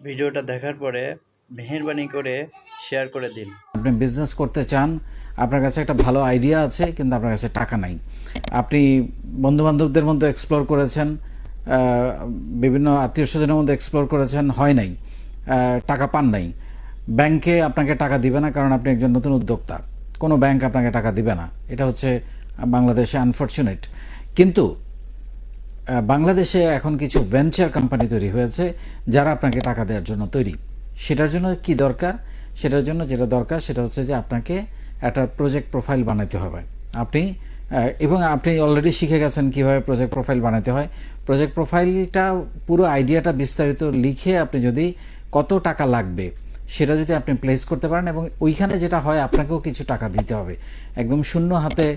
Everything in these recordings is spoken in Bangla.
ভিডিওটা দেখার পরে মেহেরবানি করে শেয়ার করে দিন। আপনি বিজনেস করতে চান, আপনার কাছে একটা ভালো আইডিয়া আছে কিন্তু আপনার কাছে টাকা নাই। আপনি বন্ধুবান্ধবদের মধ্যে এক্সপ্লোর করেছেন, বিভিন্ন আত্মীয় স্বজনের মধ্যে এক্সপ্লোর করেছেন, হয় নাই, টাকা পান নাই। ব্যাংকে আপনাকে টাকা দিবে না কারণ আপনি একজন নতুন উদ্যোক্তা, কোনো ব্যাংক আপনাকে টাকা দিবে না। এটা হচ্ছে বাংলাদেশে আনফর্চুনেট। কিন্তু বাংলাদেশে এখন কিছু ভেঞ্চার কোম্পানি তৈরি হয়েছে যারা আপনাকে টাকা দেওয়ার জন্য তৈরি। সেটার জন্য কি দরকার? সেটার জন্য যেটা দরকার সেটা হচ্ছে যে আপনাকে একটা প্রজেক্ট প্রোফাইল বানাতে হবে। আপনি এবং আপনি অলরেডি শিখে গেছেন কীভাবে প্রজেক্ট প্রোফাইল বানাতে হয়। প্রজেক্ট প্রোফাইলটা পুরো আইডিয়াটা বিস্তারিত লিখে আপনি যদি কত টাকা লাগবে সেটা যদি আপনি প্লেস করতে পারেন, এবং ওইখানে যেটা হয় আপনাকেও কিছু টাকা দিতে হবে। একদম শূন্য হাতে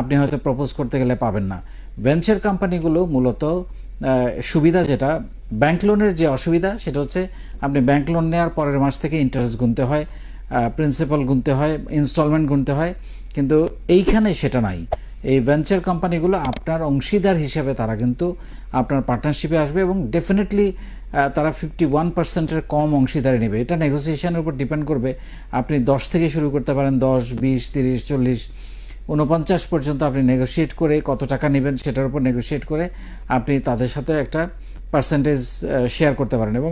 আপনি হয়তো প্রপোজ করতে গেলে পাবেন না। ভেঞ্চার কোম্পানিগুলো মূলত সুবিধা যেটা, ব্যাংক লোনের যে অসুবিধা সেটা হচ্ছে আপনি ব্যাংক লোন নেওয়ার পরের মাস থেকে ইন্টারেস্ট গুনতে হয়, প্রিন্সিপাল গুনতে হয়, ইনস্টলমেন্ট গুনতে হয়। কিন্তু এইখানে সেটা নাই। এই ভেঞ্চার কোম্পানিগুলো আপনার অংশীদার হিসেবে তারা কিন্তু আপনার পার্টনারশিপে আসবে এবং ডেফিনেটলি তারা 51%-এর কম অংশীদারি নেবে। এটা নেগোসিয়েশনের উপর ডিপেন্ড করবে। আপনি 10 থেকে শুরু করতে পারেন, 10, 20, 30, 40, 49 পর্যন্ত আপনি নেগোশিয়েট করে কত টাকা নেবেন সেটার উপর নেগোশিয়েট করে আপনি তাদের সাথে একটা পার্সেন্টেজ শেয়ার করতে পারেন। এবং